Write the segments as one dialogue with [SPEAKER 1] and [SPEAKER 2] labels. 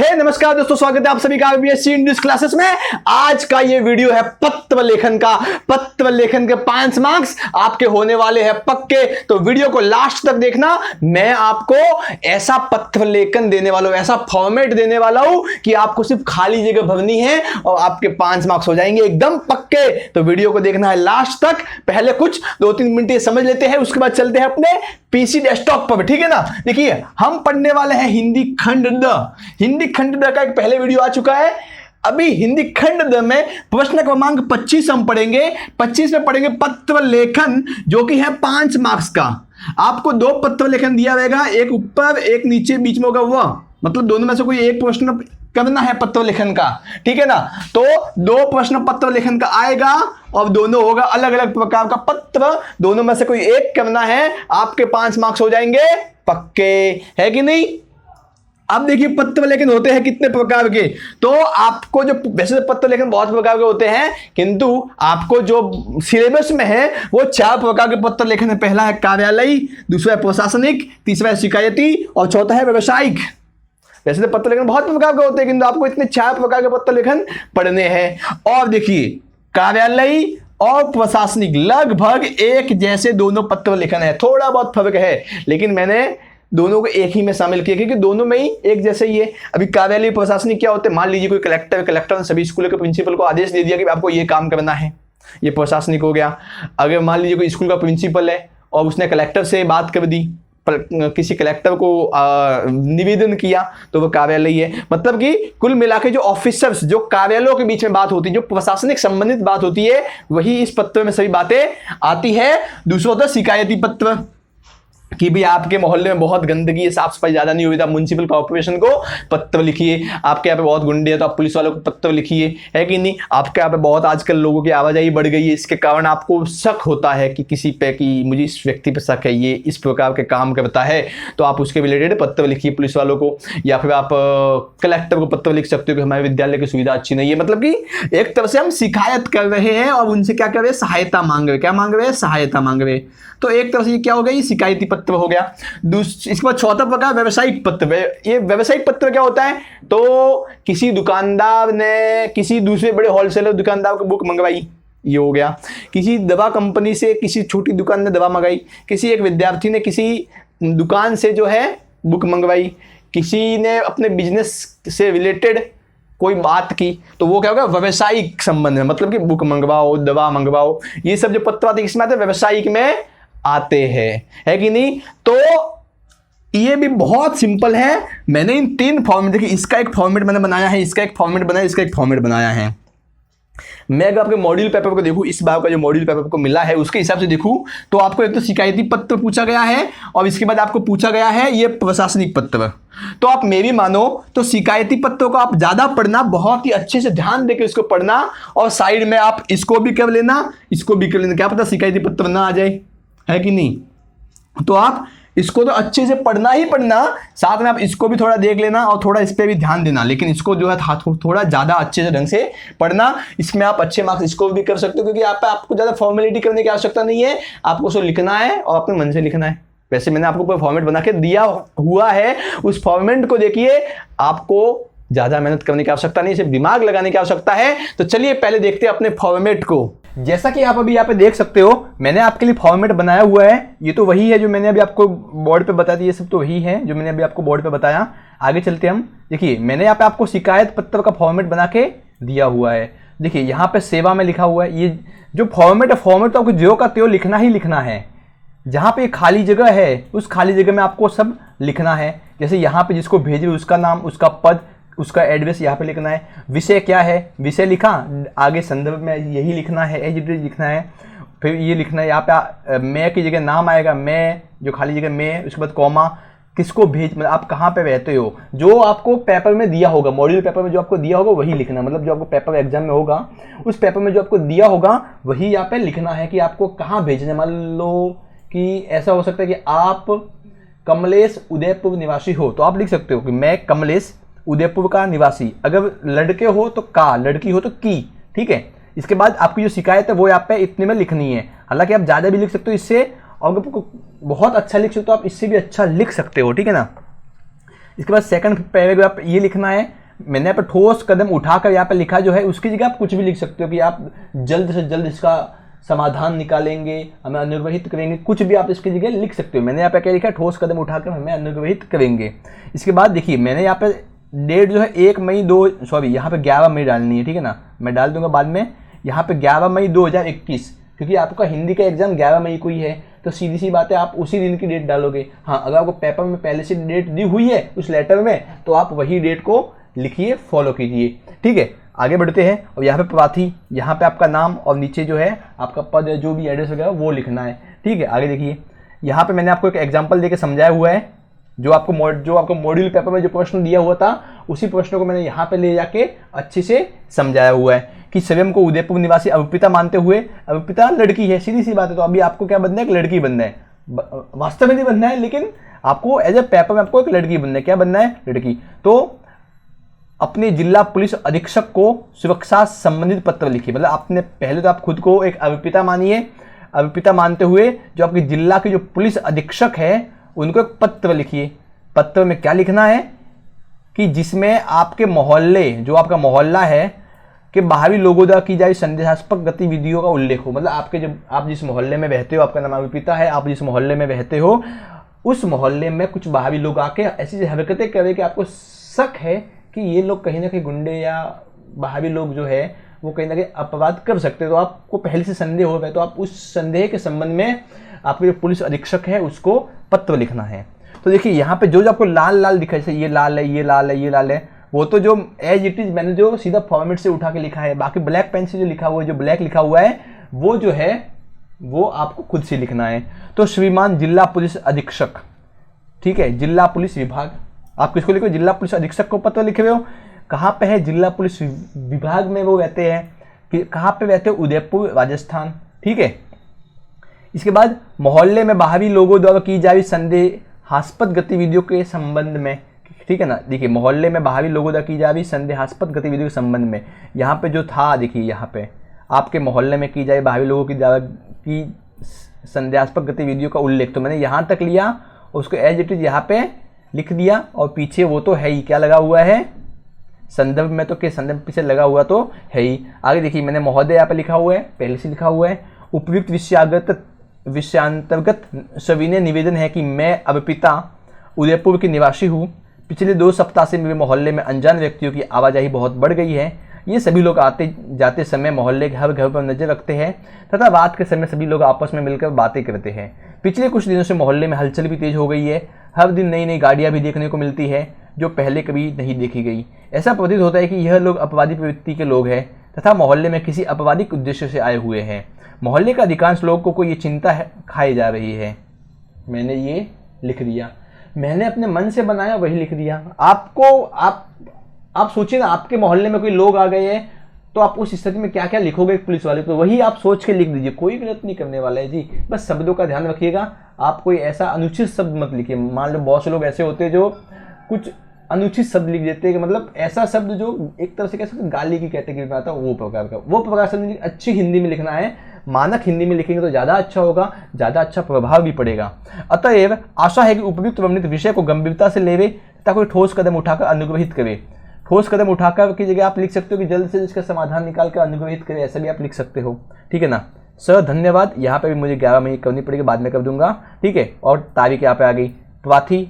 [SPEAKER 1] हे नमस्कार दोस्तों, स्वागत है आप सभी का बीएससी इंग्लिश क्लासेस में। आज का ये वीडियो है पत्र लेखन का। पत्र लेखन के 5 मार्क्स आपके होने वाले हैं पक्के, तो वीडियो को लास्ट तक देखना। मैं आपको ऐसा पत्र लेखन देने वाला हूं, ऐसा फॉर्मेट देने वाला हूं कि आपको सिर्फ खाली जगह भरनी है और आपके 5 मार्क्स हो जाएंगे एकदम पक्के। तो वीडियो को देखना है लास्ट तक। पहले कुछ 2-3 मिनट समझ लेते हैं, उसके बाद चलते हैं अपने पीसी डेस्कटॉप पर, ठीक है ना। देखिए, हम पढ़ने वाले हैं हिंदी खंड द। हिंदी खंड द का एक पहले वीडियो आ चुका है। अभी हिंदी खंड द में प्रश्न क्रमांक 25 हम पढ़ेंगे। 25 में पढ़ेंगे पत्र लेखन, जो कि है 5 मार्क्स का। आपको 2 पत्र लेखन दिया जाएगा, एक ऊपर एक नीचे, बीच में होगा वह, मतलब दोनों में से कोई एक प्रश्न करना है पत्र लेखन का, ठीक है ना। तो 2 प्रश्न पत्र लेखन का आएगा और दोनों होगा अलग अलग प्रकार का पत्र, दोनों में से कोई एक करना है। आपके 5 मार्क्स हो जाएंगे पक्के, है कि नहीं। अब देखिए, पत्र लेखन होते हैं कितने प्रकार के। तो आपको जो वैसे तो पत्र लेखन बहुत प्रकार के होते हैं, किंतु आपको जो सिलेबस में है वो 4 प्रकार के पत्र लेखन है। पहला है कार्यालयी, दूसरा है प्रशासनिक, तीसरा है शिकायती और चौथा है व्यावसायिक। वैसे तो पत्र लेखन बहुत प्रकार के होते हैं, किंतु आपको इतने 4 प्रकार के पत्र लेखन पढ़ने हैं। और देखिए, कार्यालयी और प्रशासनिक लगभग एक जैसे दोनों पत्र लेखन है, थोड़ा बहुत फर्क है, लेकिन मैंने दोनों को एक ही में शामिल किया क्योंकि दोनों में ही एक जैसे ही है। अभी कार्यालय प्रशासनिक क्या होते हैं, मान लीजिए कोई कलेक्टर ने सभी स्कूलों के प्रिंसिपल को आदेश दे दिया कि आपको ये काम करना है, ये प्रशासनिक हो गया। अगर मान लीजिए कोई स्कूल का प्रिंसिपल है और उसने कलेक्टर से बात कर दी, किसी कलेक्टर को निवेदन किया, तो वो कार्यालय है। मतलब कि कुल मिला के जो ऑफिसर्स, जो कार्यालयों के बीच में बात होती है, जो प्रशासनिक संबंधित बात होती है, वही इस पत्र में सभी बातें आती है। दूसरा होता है शिकायती पत्र, कि भी आपके मोहल्ले में बहुत गंदगी है, साफ सफाई ज्यादा नहीं हुई, तो आप म्युनिसिपल कॉर्पोरेशन को पत्र लिखिए। आपके यहाँ पे बहुत गुंडे है तो आप पुलिस वालों को पत्र लिखिए, है कि नहीं। आपके यहाँ पे बहुत आजकल लोगों की आवाजाही बढ़ गई है, इसके कारण आपको शक होता है कि किसी पे, कि मुझे इस व्यक्ति पे शक है, ये इस प्रकार के काम करता है, तो आप उसके रिलेटेड पत्र लिखिए पुलिस वालों को। या फिर आप कलेक्टर को पत्र लिख सकते हो कि हमारे विद्यालय की सुविधा अच्छी नहीं है। मतलब कि एक तरह से हम शिकायत कर रहे हैं और उनसे क्या कर रहे हैं, सहायता मांग रहे हैं। क्या मांग रहे हैं, सहायता मांग रहे हैं। तो एक तरह से ये क्या हो गया, ये शिकायती पत्र हो गया। इसके बाद चौथा प्रकार व्यावसायिक पत्र। ये व्यावसायिक पत्र क्या होता है, तो किसी दुकानदार ने किसी दूसरे बड़े होलसेलर दुकानदार को बुक मंगवाई, ये हो गया। किसी दवा कंपनी से किसी छोटी दुकान ने दवा मंगाई, किसी एक विद्यार्थी ने किसी दुकान से जो है बुक मंगवाई, किसी ने अपने बिजनेस से रिलेटेड कोई बात की, तो वो क्या होगा, व्यावसायिक संबंध में। मतलब कि बुक मंगवाओ, दवा मंगवाओ, ये सब जो पत्र आते हैं किसमें आते हैं, व्यावसायिक में आते हैं, है कि नहीं। तो ये भी बहुत सिंपल है। मैंने इन 3 फॉर्मेट, देखिए इसका एक फॉर्मेट मैंने बनाया है, इसका एक फॉर्मेट बनाया, इसका एक फॉर्मेट बनाया है। मैं अगर आपके मॉड्यूल पेपर को देखूं, इस बार का जो मॉड्यूल पेपर को मिला है उसके हिसाब से देखूं, तो आपको एक तो शिकायती पत्र पूछा गया है और इसके बाद आपको पूछा गया है ये प्रशासनिक पत्र। तो आप मेरी मानो तो शिकायती पत्रों को आप ज्यादा पढ़ना, बहुत ही अच्छे से ध्यान देकर इसको पढ़ना, और साइड में आप इसको भी कर लेना, इसको भी कर लेना। क्या पता शिकायती पत्र ना आ जाए, है कि नहीं। तो आप इसको तो अच्छे से पढ़ना ही पढ़ना, साथ में आप इसको भी थोड़ा देख लेना और थोड़ा इस पे भी ध्यान देना, लेकिन इसको जो है थोड़ा ज़्यादा अच्छे से ढंग से पढ़ना। इसमें आप अच्छे मार्क्स इसको भी कर सकते हो, क्योंकि यहाँ पे आपको ज़्यादा फॉर्मेलिटी करने की आवश्यकता नहीं है, आपको उसको लिखना है और अपने मन से लिखना है। वैसे मैंने आपको कोई फॉर्मेट बना के दिया हुआ है, उस फॉर्मेट को देखिए, आपको ज़्यादा मेहनत करने की आवश्यकता नहीं, सिर्फ दिमाग लगाने की आवश्यकता है। तो चलिए पहले देखते हैं अपने फॉर्मेट को। जैसा कि आप अभी यहाँ पे देख सकते हो, मैंने आपके लिए फॉर्मेट बनाया हुआ है। ये तो वही है जो मैंने अभी आपको बोर्ड पे बताया था, ये सब तो वही है जो मैंने अभी आपको बोर्ड पे बताया। आगे चलते हम। देखिए, मैंने यहाँ पे आपको शिकायत पत्र का फॉर्मेट बना के दिया हुआ है। देखिए यहाँ पे सेवा में लिखा हुआ है। ये जो फॉर्मेट है, फॉर्मेट तो आपको ज्यों का त्यों लिखना ही लिखना है। जहाँ पे खाली जगह है, उस खाली जगह में आपको सब लिखना है। जैसे यहाँ पे जिसको भेजे उसका नाम, उसका पद, उसका एड्रेस यहाँ पे लिखना है। विषय क्या है, विषय लिखा, आगे संदर्भ में यही लिखना है, एज लिखना है। फिर ये लिखना है, यहाँ पे मैं की जगह नाम आएगा, मैं, जो खाली जगह मैं, उसके बाद कॉमा, किसको भेज, मतलब आप कहाँ पे रहते हो, जो आपको पेपर में दिया होगा, मॉड्यूल पेपर में जो आपको दिया होगा वही लिखना। मतलब जो आपको पेपर एग्जाम में होगा, उस पेपर में जो आपको दिया होगा वही यहाँ पे लिखना है कि आपको कहाँ भेजना है। मान लो कि ऐसा हो सकता है कि आप कमलेश उदयपुर निवासी हो, तो आप लिख सकते हो कि मैं कमलेश उदयपुर का निवासी। अगर लड़के हो तो का, लड़की हो तो की, ठीक है। इसके बाद आपकी जो शिकायत है वो यहाँ पे इतने में लिखनी है। हालांकि आप ज़्यादा भी लिख सकते हो इससे, और अगर बहुत अच्छा लिख सकते हो आप इससे भी अच्छा लिख सकते हो, ठीक है ना। इसके बाद सेकंड पैराग्राफ ये लिखना है, मैंने यहाँ पर ठोस कदम उठाकर यहाँ पर लिखा जो है, उसकी जगह आप कुछ भी लिख सकते हो कि आप जल्द से जल्द इसका समाधान निकालेंगे, हमें अनुग्रहित करेंगे, कुछ भी आप इसकी जगह लिख सकते हो। मैंने यहाँ पे क्या लिखा है, ठोस कदम उठाकर हमें अनुग्रहित करेंगे। इसके बाद देखिए मैंने यहाँ पे डेट जो है 11 पे 11 मई डालनी है, ठीक है ना, मैं डाल दूंगा बाद में। यहाँ पे 11 मई 2021, क्योंकि आपका हिंदी का एग्जाम 11 मई को ही है, तो सीधी सी बात है आप उसी दिन की डेट डालोगे। हाँ, अगर आपको पेपर में पहले से डेट दी हुई है उस लेटर में, तो आप वही डेट को लिखिए, फॉलो कीजिए, ठीक है। आगे बढ़ते हैं। और यहाँ पे प्रार्थी, यहाँ पे आपका नाम और नीचे जो है आपका पद या जो भी एड्रेस वगैरह वो लिखना है, ठीक है। आगे देखिए, यहाँ पे मैंने आपको एक एग्जांपल देके समझाया हुआ है, जो आपको मॉड्यूल पेपर में जो प्रश्न दिया हुआ था, उसी प्रश्न को मैंने यहाँ पे ले जाके अच्छे से समझाया हुआ है कि स्वयं को उदयपुर निवासी अभिपिता मानते हुए, अभिपिता लड़की है, सीधी सी बात है, तो अभी आपको क्या बनना है, एक लड़की बनना है, वास्तव में नहीं बनना है, लेकिन आपको एज ए पेपर में आपको एक लड़की बनना है। क्या बनना है, लड़की। तो अपने जिला पुलिस अधीक्षक को सुरक्षा संबंधित पत्र लिखिए, मतलब आपने पहले तो आप खुद को एक अभिपिता मानिए, अभिपिता मानते हुए जो आपके जिला के जो पुलिस अधीक्षक है उनको एक पत्र लिखिए। पत्र में क्या लिखना है कि जिसमें आपके मोहल्ले, जो आपका मोहल्ला है, कि बाहरी लोगों द्वारा की जाए संदेहास्पद गतिविधियों का उल्लेख हो, मतलब आपके जब आप जिस मोहल्ले में रहते हो, आपका नाम अभिपिता है, आप जिस मोहल्ले में रहते हो उस मोहल्ले में कुछ बाहरी लोग आके ऐसी हरकतें करें कि आपको शक है कि ये लोग कहीं ना कहीं गुंडे या बाहरी लोग जो है वो कहीं ना कहीं अपराध कर सकते हैं, तो आपको पहले से संदेह हो रहा है, तो आप उस संदेह के संबंध में आपके जो पुलिस अधीक्षक है उसको पत्र लिखना है। तो देखिए यहाँ पे जो आपको लाल लाल दिखा, जैसे ये लाल है, ये लाल है, ये लाल है, वो तो जो एज इट इज मैंने जो सीधा फॉर्मेट से उठा के लिखा है। बाकी ब्लैक पेन से जो लिखा हुआ है, जो ब्लैक लिखा हुआ है, वो जो है वो आपको खुद से लिखना है। तो श्रीमान जिला पुलिस अधीक्षक, ठीक है, जिला पुलिस विभाग, आप किसको लिखो, जिला पुलिस अधीक्षक को पत्र लिखे हुए हो। कहाँ पे है, जिला पुलिस विभाग में वो रहते हैं, कि कहाँ पे रहते हो, उदयपुर राजस्थान, ठीक है। इसके बाद मोहल्ले में बाहरी लोगों द्वारा की जा रही संदेहास्पद गतिविधियों के संबंध में, ठीक है ना। देखिए मोहल्ले में बाहरी लोगों द्वारा की जा रही संदेहास्पद गतिविधियों के संबंध में, यहाँ पे जो था, देखिए यहाँ पे आपके मोहल्ले में की जाए बाहरी लोगों की द्वारा की संदेहास्पद गतिविधियों का उल्लेख, तो मैंने यहाँ तक लिया, उसको एज इट इज यहाँ पे लिख दिया, और पीछे वो तो है ही, क्या लगा हुआ है, संदर्भ में, तो क्या संदर्भ पीछे लगा हुआ तो है ही। आगे देखिए मैंने महोदय यहाँ पे लिखा हुआ है, पहले से लिखा हुआ है। उपयुक्त विषयांतर्गत सविनय निवेदन है कि मैं अभिपिता उदयपुर की निवासी हूँ। पिछले 2 सप्ताह से मेरे मोहल्ले में अनजान व्यक्तियों की आवाजाही बहुत बढ़ गई है। ये सभी लोग आते जाते समय मोहल्ले के हर घर पर नजर रखते हैं तथा रात के समय सभी लोग आपस में मिलकर बातें करते हैं। पिछले कुछ दिनों से मोहल्ले में हलचल भी तेज हो गई है। हर दिन नई नई गाड़ियां भी देखने को मिलती है जो पहले कभी नहीं देखी गई। ऐसा प्रतीत होता है कि यह लोग अपराधी प्रवृत्ति के लोग हैं तथा मोहल्ले में किसी आपराधिक उद्देश्य से आए हुए हैं। मोहल्ले का अधिकांश लोगों को ये चिंता खाई जा रही है। मैंने ये लिख दिया, मैंने अपने मन से बनाया वही लिख दिया। आपको आप सोचिए ना, आपके मोहल्ले में कोई लोग आ गए हैं तो आप उस स्थिति में क्या क्या लिखोगे पुलिस वाले, तो वही आप सोच के लिख दीजिए। कोई गलत नहीं करने वाला है जी, बस शब्दों का ध्यान रखिएगा। आप कोई ऐसा अनुचित शब्द मत लिखिए। मान लो बहुत से लोग ऐसे होते हैं जो कुछ अनुचित शब्द लिख देते हैं, कि मतलब ऐसा शब्द जो एक तरह से कह सकते गाली की कैटेगरी में आता है, वो प्रकार शब्द अच्छी हिंदी में लिखना है। मानक हिंदी में लिखेंगे तो ज़्यादा अच्छा होगा, ज़्यादा अच्छा प्रभाव भी पड़ेगा। अतएव आशा है कि उपयुक्त वर्णित विषय को गंभीरता से लेवे तथा कोई ठोस कदम उठाकर अनुग्रहित करे। ठोस कदम उठाकर की जगह आप लिख सकते हो कि जल्द से इसका समाधान निकाल कर अनुग्रहित करे, ऐसा भी आप लिख सकते हो, ठीक है ना। सर धन्यवाद। यहाँ पे भी मुझे 11 मई करनी पड़ेगी, बाद में कर दूंगा, ठीक है। और तारीख यहाँ पे आ गई। प्राथी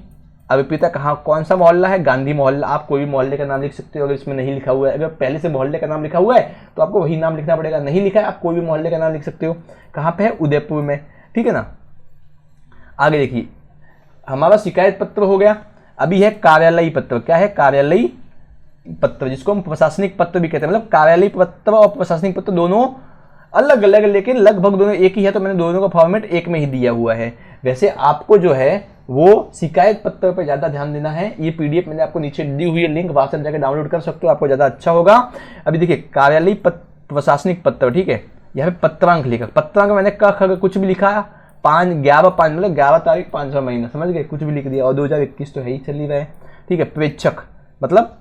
[SPEAKER 1] अभिपिता कहाँ, कौन सा मोहल्ला है, गांधी मोहल्ला। आप कोई भी मोहल्ले का नाम लिख सकते हो अगर इसमें नहीं लिखा हुआ है। अगर पहले से मोहल्ले का नाम लिखा हुआ है तो आपको वही नाम लिखना पड़ेगा, नहीं लिखा है आप कोई भी मोहल्ले का नाम लिख सकते हो। कहाँ पे है, उदयपुर में, ठीक है ना। आगे देखिए, हमारा शिकायत पत्र हो गया। अभी है कार्यालयी पत्र। क्या है, कार्यालयी पत्र, जिसको हम प्रशासनिक पत्र भी कहते हैं। मतलब कार्यालयी पत्र और प्रशासनिक पत्र दोनों अलग अलग, लेकिन लगभग दोनों एक ही है, तो मैंने दोनों का फॉर्मेट एक में ही दिया हुआ है। वैसे आपको जो है वो शिकायत पत्र पर ज़्यादा ध्यान देना है। ये पीडीएफ मैंने आपको नीचे दी हुई है, लिंक, वहां से जाकर डाउनलोड कर सकते हो, आपको ज़्यादा अच्छा होगा। अभी देखिए कार्यालयी प्रशासनिक पत्र, ठीक है। यहाँ पे पत्रांक लिखा, पत्रांक मैंने कुछ भी लिखा, 5/11/5 मतलब 11 तारीख 5वां महीना, समझ गए, कुछ भी लिख दिया। और 2021 तो है ही, चल ही रहा है, ठीक है। प्रेक्षक मतलब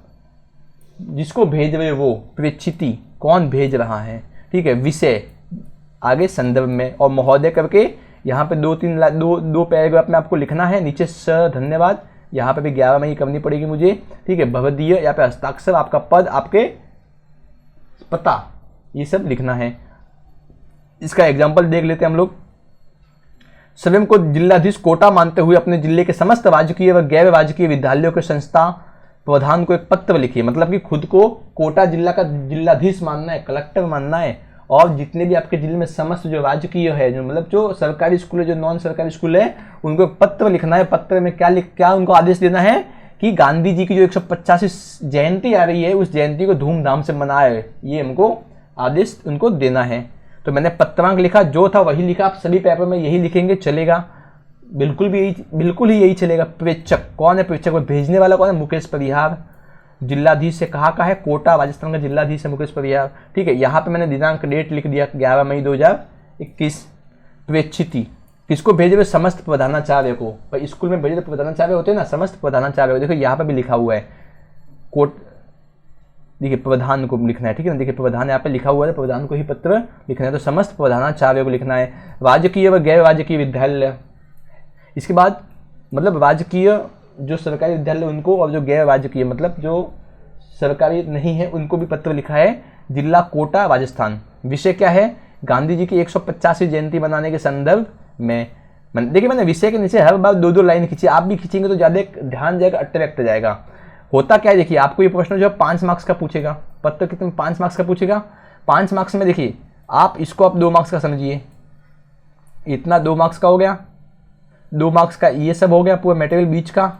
[SPEAKER 1] जिसको भेज रहे वो, प्रेक्षिती कौन भेज रहा है, ठीक है। विषय आगे संदर्भ में, और महोदय करके यहाँ पे 2 पैराग्राफ में आपको लिखना है। नीचे सर धन्यवाद, यहाँ पे भी 11 में ही करनी पड़ेगी मुझे, ठीक है। भवदीय, यहाँ पे हस्ताक्षर, आपका पद, आपके पता, ये सब लिखना है। इसका एग्जाम्पल देख लेते हैं हम लोग। स्वयं को जिलाधीश कोटा मानते हुए अपने जिले के समस्त राजकीय व गैर राजकीय विद्यालयों के संस्था प्रधान को एक पत्र लिखिए। मतलब कि खुद को कोटा जिला का जिलाधीश मानना है, कलेक्टर मानना है, और जितने भी आपके जिले में समस्त जो राजकीय है, जो मतलब जो सरकारी स्कूल है, जो नॉन सरकारी स्कूल है, उनको एक पत्र लिखना है। पत्र में क्या उनको आदेश देना है कि गांधी जी की जो 185 जयंती आ रही है, उस जयंती को धूमधाम से मनाए, ये हमको आदेश उनको देना है। तो मैंने पत्रांक लिखा, जो था वही लिखा। आप सभी पेपर में यही लिखेंगे, चलेगा, बिल्कुल ही यही चलेगा। प्रेषक कौन है? प्रेषक को भेजने वाला कौन है? मुकेश परिहार। जिलाधीश से कहाँ का है? कोटा, राजस्थान का जिलाधीश है मुकेश परिहार, ठीक है। यहाँ पे मैंने दिनांक डेट लिख दिया 11 मई 2021। प्रेक्षिति किसको भेजे हुए? समस्त प्रधानाचार्य को। भाई स्कूल में भेजे तो प्रधानाचार्य होते हैं ना, समस्त प्रधानाचार्य। देखो यहाँ पे भी लिखा हुआ है देखिए प्रधान को लिखना है, ठीक है ना। देखिए प्रधान यहाँ पे लिखा हुआ है, प्रधान को ही पत्र लिखना है, तो समस्त प्रधानाचार्यों को लिखना है। राजकीय व गैर राजकीय विद्यालय, इसके बाद मतलब राजकीय जो सरकारी विद्यालय उनको, और जो गैर राजकीय मतलब जो सरकारी नहीं है उनको भी पत्र लिखा है। जिला कोटा, राजस्थान। विषय क्या है? गांधी जी की 150वीं जयंती मनाने के संदर्भ में। देखिए मैंने विषय के नीचे हर बार 2-2 लाइन खींची, आप भी खींचेंगे तो ज़्यादा ध्यान जाएगा, अट्रैक्ट जाएगा। होता क्या है, देखिए आपको ये प्रश्न जो है 5 मार्क्स का पूछेगा। पत्र कितने? 5 मार्क्स का पूछेगा। 5 मार्क्स में देखिए आप इसको 2 मार्क्स का समझिए, इतना 2 मार्क्स का हो गया, 2 मार्क्स का ये सब हो गया पूरा मटेरियल बीच का,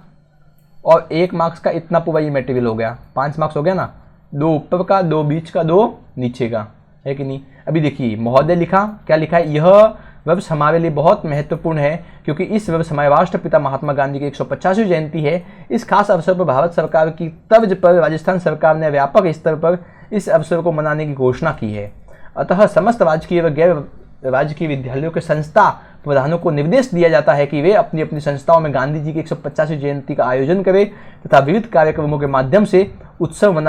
[SPEAKER 1] और 1 मार्क्स का इतना पूरा ये मटेरियल हो गया। 5 मार्क्स हो गया ना, 2 ऊपर का, 2 बीच का, 2 नीचे का, है कि नहीं। अभी देखिए महोदय लिखा, क्या लिखा है? यह वर्ष हमारे लिए बहुत महत्वपूर्ण है क्योंकि इस वर्ष हमारे राष्ट्रपिता महात्मा गांधी की 150वीं जयंती है। इस खास अवसर पर भारत सरकार की तर्ज पर राजस्थान सरकार ने व्यापक स्तर पर इस अवसर को मनाने की घोषणा की है। अतः समस्त राजकीय व गैर राजकीय विद्यालयों के संस्था प्रधानों को निर्देश दिया जाता है कि वे अपनी अपनी संस्थाओं में गांधी जी की 150वीं जयंती का आयोजन करें तथा विविध कार्यक्रमों के माध्यम से उत्सव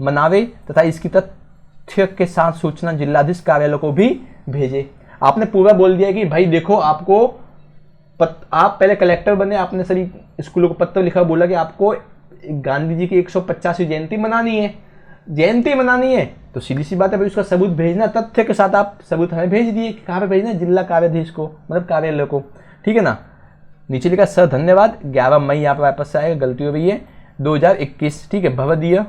[SPEAKER 1] मनावे तथा इसकी तथ्य के साथ सूचना जिलाधीश कार्यालय को भी भेजे। आपने पूरा बोल दिया कि भाई देखो आपको आप पहले कलेक्टर बने, आपने सभी स्कूलों को पत्र लिखा, बोला कि आपको गांधी जी की 150वीं जयंती मनानी है, तो सीधी सी बात है भाई उसका सबूत भेजना, तथ्य के साथ आप सबूत हमें भेज दिए। कहाँ पे भेजना? जिला कार्याधीश को, मतलब कार्यालय को, ठीक है ना। नीचे लिखा सर धन्यवाद, 11 मई यहाँ पे वापस से आएगा, गलती हो गई है, 2021, ठीक है। भवदीय,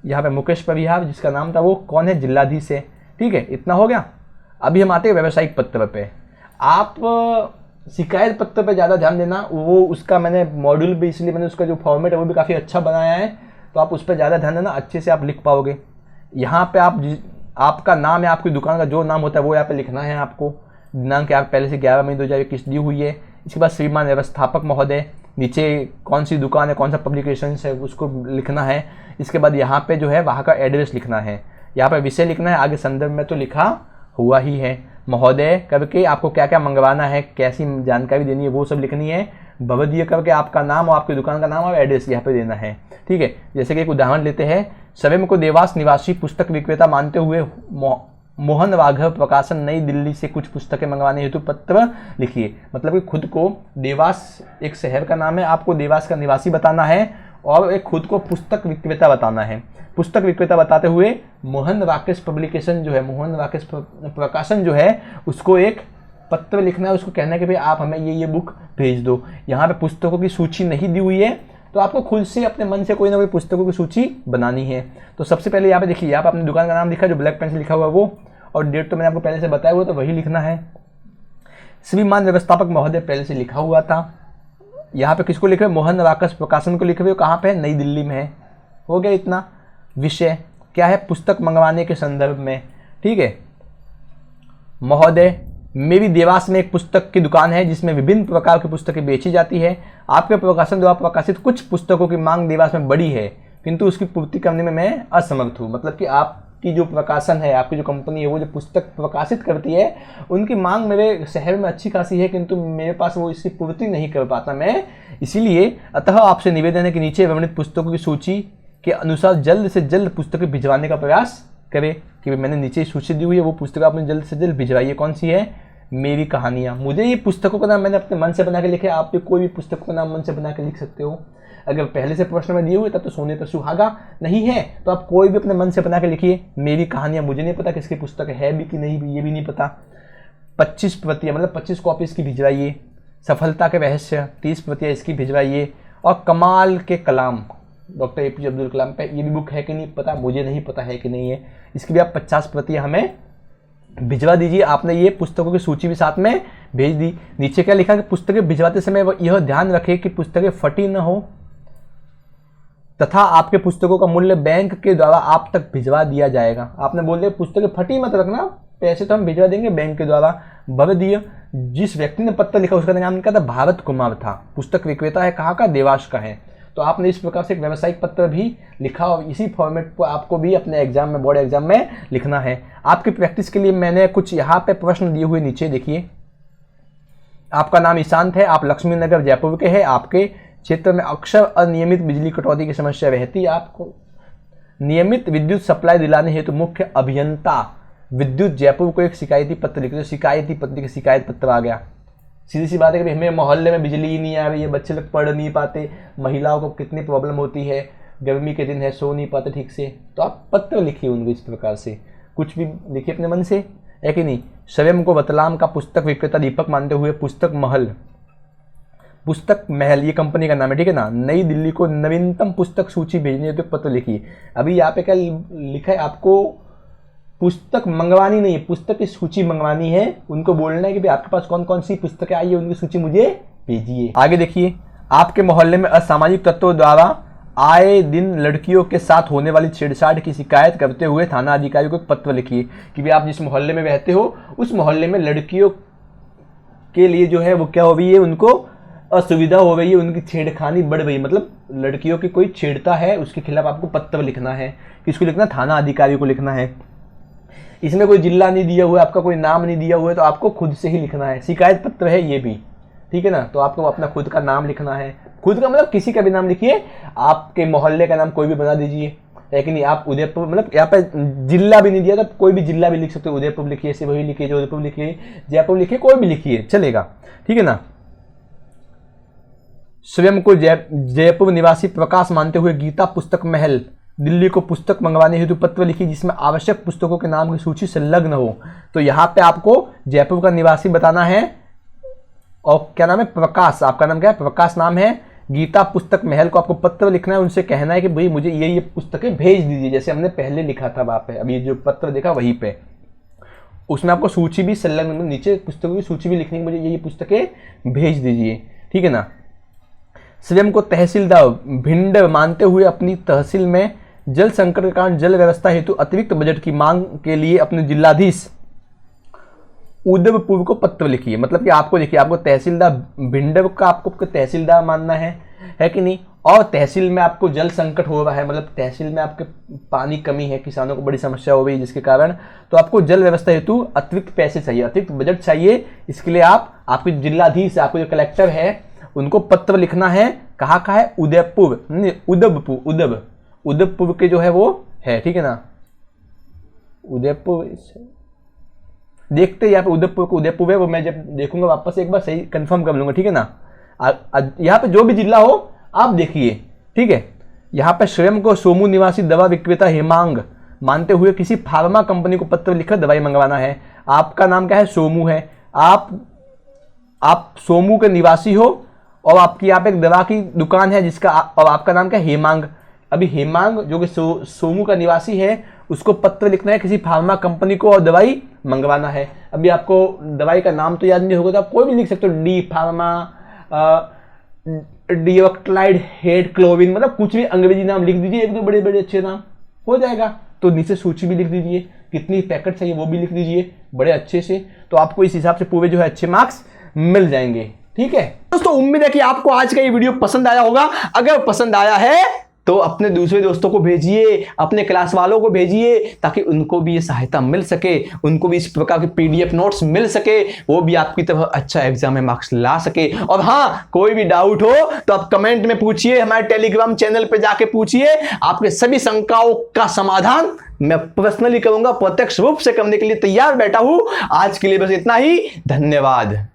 [SPEAKER 1] यहाँ पे मुकेश परिहार जिसका नाम था वो कौन है? जिलाधीश है, ठीक है। इतना हो गया। अभी हम आते हैं व्यावसायिक पत्र पे। आप शिकायत पत्र पे ज़्यादा ध्यान देना, वो उसका मैंने मॉड्यूल भी, इसलिए मैंने उसका जो फॉर्मेट है वो भी काफ़ी अच्छा बनाया है, तो आप उस पर ज़्यादा ध्यान देना, अच्छे से आप लिख पाओगे। यहाँ पे आपका नाम है, आपकी दुकान का जो नाम होता है वो यहाँ पे लिखना है आपको। दिनांक आप पहले से 11 मई 2021 दी हुई है। इसके बाद श्रीमान व्यवस्थापक महोदय, नीचे कौन सी दुकान है, कौन सा पब्लिकेशन है उसको लिखना है। इसके बाद यहाँ पे जो है वहाँ का एड्रेस लिखना है, यहाँ पे विषय लिखना है, आगे संदर्भ में तो लिखा हुआ ही है। महोदय करके आपको क्या क्या मंगवाना है, कैसी जानकारी देनी है, वो सब लिखनी है। भवदीय करके आपका नाम और आपकी दुकान का नाम और एड्रेस यहाँ पे देना है, ठीक है। जैसे कि एक उदाहरण लेते हैं, स्वयं को देवास निवासी पुस्तक विक्रेता मानते हुए मोहन राघव प्रकाशन नई दिल्ली से कुछ पुस्तकें मंगवाने हेतु पत्र लिखिए। मतलब कि खुद को देवास एक शहर का नाम है, आपको देवास का निवासी बताना है और एक खुद को पुस्तक विक्रेता बताना है। पुस्तक विक्रेता बताते हुए मोहन राकेश पब्लिकेशन जो है, मोहन राकेश प्रकाशन जो है, उसको एक पत्र लिखना है, उसको कहना है कि भाई आप हमें ये बुक भेज दो। यहाँ पे पुस्तकों की सूची नहीं दी हुई है, तो आपको खुद से अपने मन से कोई ना कोई पुस्तकों की सूची बनानी है। तो सबसे पहले यहाँ पे देखिए, यहाँ पे अपनी दुकान का नाम लिखा जो ब्लैक पेन से लिखा हुआ है वो, और डेट तो मैंने आपको पहले से बताया हुआ, तो वही लिखना है। श्रीमान व्यवस्थापक महोदय पहले से लिखा हुआ था। यहाँ पे किसको लिखे? मोहन राकेश प्रकाशन को लिखे हुए, कहाँ पे है? नई दिल्ली में है। हो गया इतना। विषय क्या है? पुस्तक मंगवाने के संदर्भ में, ठीक है। महोदय, मेरी देवास में एक पुस्तक की दुकान है जिसमें विभिन्न प्रकार की पुस्तकें बेची जाती है। आपके प्रकाशन द्वारा प्रकाशित कुछ पुस्तकों की मांग देवास में बड़ी है, किंतु उसकी पूर्ति करने में मैं असमर्थ हूँ। मतलब कि आपकी जो प्रकाशन है, आपकी जो कंपनी है, वो जो पुस्तक प्रकाशित करती है, उनकी मांग मेरे शहर में अच्छी खासी है, किंतु मेरे पास वो इसकी पूर्ति नहीं कर पाता मैं। इसीलिए अतः आपसे निवेदन है कि नीचे वर्णित पुस्तकों की सूची के अनुसार जल्द से जल्द पुस्तकें भिजवाने का प्रयास करें। कि मैंने नीचे सूची दी हुई है, वो पुस्तक आपने जल्द से जल्द भिजवाइए। कौन सी है? मेरी कहानियाँ। मुझे ये पुस्तकों का नाम मैंने अपने मन से बना के लिखे, आप भी कोई भी पुस्तकों का नाम मन से बना के लिख सकते हो। अगर पहले से प्रश्न में दिए हुए तब तो सोने पर सुहागा, नहीं है तो आप कोई भी अपने मन से बना के लिखिए मेरी कहानियाँ। मुझे नहीं पता किसकी पुस्तक है भी कि नहीं, ये भी नहीं पता। 25 प्रतियाँ मतलब 25 कॉपी इसकी भिजवाइए। सफलता के रहस्य 30 प्रतियाँ इसकी भिजवाइए। और कमाल के कलाम डॉक्टर APJ अब्दुल कलाम पे, ये भी बुक है कि नहीं पता, मुझे नहीं पता है कि नहीं है, इसकी भी आप 50 प्रतियाँ हमें भिजवा दीजिए। आपने ये पुस्तकों की सूची भी साथ में भेज दी। नीचे क्या लिखा कि पुस्तकें भिजवाते समय यह ध्यान रखें कि पुस्तकें फटी न हो तथा आपके पुस्तकों का मूल्य बैंक के द्वारा आप तक भिजवा दिया जाएगा। आपने बोल दिया पुस्तकें फटी मत रखना, पैसे तो हम भिजवा देंगे बैंक के द्वारा। भवदीय, जिस व्यक्ति ने पत्र लिखा उसका नाम क्या था? भारत कुमार था। पुस्तक विक्रेता है, कहाँ का? देवास का है। तो आपने इस प्रकार से एक व्यावसायिक पत्र भी लिखा और इसी फॉर्मेट को आपको भी अपने एग्जाम में, बोर्ड एग्जाम में लिखना है। आपकी प्रैक्टिस के लिए मैंने कुछ यहाँ पे प्रश्न दिए हुए नीचे देखिए। आपका नाम ईशांत है, आप लक्ष्मी नगर जयपुर के हैं, आपके क्षेत्र में अक्सर अनियमित बिजली कटौती की समस्या रहती है। आपको नियमित विद्युत सप्लाई दिलाने हेतु मुख्य अभियंता विद्युत जयपुर को एक शिकायती पत्र लिखे। तो शिकायती पत्र के शिकायत पत्र आ गया। सीधी सी बात है कि हमें मोहल्ले में बिजली ही नहीं आ रही है, बच्चे लोग पढ़ नहीं पाते, महिलाओं को कितनी प्रॉब्लम होती है, गर्मी के दिन है, सो नहीं पाते ठीक से, तो आप पत्र लिखिए उनको इस प्रकार से, कुछ भी लिखिए अपने मन से, है कि नहीं। स्वयं को रतलाम का पुस्तक विक्रेता दीपक मानते हुए पुस्तक महल ये कंपनी का नाम है, ठीक है ना। नई दिल्ली को नवीनतम पुस्तक सूची भेजने तो पत्र लिखिए। अभी यहाँ पे क्या लिखा है? आपको पुस्तक मंगवानी नहीं है, पुस्तक की सूची मंगवानी है। उनको बोलना है कि भाई आपके पास कौन कौन सी पुस्तकें आई है, उनकी सूची मुझे भेजिए। आगे देखिए, आपके मोहल्ले में असामाजिक तत्वों द्वारा आए दिन लड़कियों के साथ होने वाली छेड़छाड़ की शिकायत करते हुए थाना अधिकारी को एक पत्र लिखिए कि भाई आप जिस मोहल्ले में रहते हो उस मोहल्ले में लड़कियों के लिए जो है वो क्या हो रही है, उनको असुविधा हो रही है, उनकी छेड़खानी बढ़ रही है, मतलब लड़कियों की कोई छेड़ता है उसके खिलाफ आपको पत्र लिखना है। किसको लिखना? थाना अधिकारी को लिखना है। इसमें कोई जिला नहीं दिया हुआ है, आपका कोई नाम नहीं दिया हुआ है, तो आपको खुद से ही लिखना है। शिकायत पत्र है ये भी, ठीक है ना। तो आपको अपना खुद का नाम लिखना है। खुद का मतलब किसी का भी नाम लिखिए, आपके मोहल्ले का नाम कोई भी बना दीजिए, है कि नहीं। आप उदयपुर, मतलब यहाँ पे जिला भी नहीं दिया तो कोई भी जिला भी लिख सकते हो। उदयपुर लिखिए, सिवही लिखिए, जोधपुर लिखिए, जयपुर लिखिए, कोई भी लिखिए चलेगा, ठीक है ना। स्वयं को जयपुर निवासी प्रकाश मानते हुए गीता पुस्तक महल दिल्ली को पुस्तक मंगवाने हेतु पत्र लिखी जिसमें आवश्यक पुस्तकों के नाम की सूची संलग्न हो। तो यहाँ पे आपको जयपुर का निवासी बताना है और क्या नाम है? प्रकाश। आपका नाम क्या है? प्रकाश नाम है। गीता पुस्तक महल को आपको पत्र लिखना है, उनसे कहना है कि भाई मुझे ये पुस्तकें भेज दीजिए, जैसे हमने पहले लिखा था वहाँ पे। अभी जो पत्र देखा वहीं पे, उसमें आपको सूची भी संलग्न, नीचे पुस्तकों की सूची भी लिखनी है, मुझे ये पुस्तकें भेज दीजिए, ठीक है ना। स्वयं को तहसीलदार भिंड मानते हुए अपनी तहसील में जल संकट के कारण जल व्यवस्था हेतु अतिरिक्त बजट की मांग के लिए अपने जिलाधीश उदयपुर को पत्र लिखिए। मतलब कि आपको देखिए, आपको तहसीलदार भिंड का आपको तहसीलदार मानना है कि नहीं। और तहसील में आपको जल संकट हो रहा है, मतलब तहसील में आपके पानी कमी है, किसानों को बड़ी समस्या हो रही है जिसके कारण, तो आपको जल व्यवस्था हेतु अतिरिक्त पैसे चाहिए, अतिरिक्त बजट चाहिए। इसके लिए आप आपके जिलाधीश, आपको जो कलेक्टर है उनको पत्र लिखना है। कहाँ का है? उदयपुर, नहीं उदयपुर, उदयपुर के जो है वो है, ठीक है ना। उदयपुर देखते यहाँ पे उदयपुर को उदयपुर है, वो मैं जब देखूंगा वापस एक बार सही कंफर्म कर लूंगा, ठीक है ना। यहाँ पे जो भी जिला हो आप देखिए, ठीक है। यहाँ पे स्वयं को सोमू निवासी दवा विक्रेता हेमांग मानते हुए किसी फार्मा कंपनी को पत्र लिखकर दवाई मंगवाना है। आपका नाम क्या है? सोमू है। आप सोमू के निवासी हो और आपकी यहाँ पे एक दवा की दुकान है जिसका और आपका नाम क्या है? हेमांग। अभी हेमांग जो कि सोमू का निवासी है उसको पत्र लिखना है किसी फार्मा कंपनी को और दवाई मंगवाना है। अभी आपको दवाई का नाम तो याद नहीं होगा तो आप कोई भी लिख सकते हो, डी फार्मा, डिओक्लाइड हेड क्लोविन, मतलब कुछ भी अंग्रेजी नाम लिख दीजिए, एक दो बड़े बड़े अच्छे नाम हो जाएगा। तो नीचे सूची भी लिख दीजिए, कितनी पैकेट चाहिए वो भी लिख दीजिए बड़े अच्छे से, तो आपको इस हिसाब से पूरे जो है अच्छे मार्क्स मिल जाएंगे, ठीक है दोस्तों। उम्मीद है कि आपको आज का ये वीडियो पसंद आया होगा। अगर पसंद आया है तो अपने दूसरे दोस्तों को भेजिए, अपने क्लास वालों को भेजिए, ताकि उनको भी ये सहायता मिल सके, उनको भी इस प्रकार के PDF नोट्स मिल सके, वो भी आपकी तरह अच्छा एग्जाम में मार्क्स ला सके। और हाँ, कोई भी डाउट हो तो आप कमेंट में पूछिए, हमारे टेलीग्राम चैनल पे जाके पूछिए, आपके सभी शंकाओं का समाधान मैं पर्सनली करूंगा, प्रत्यक्ष रूप से करने के लिए तैयार बैठा हूं। आज के लिए बस इतना ही, धन्यवाद।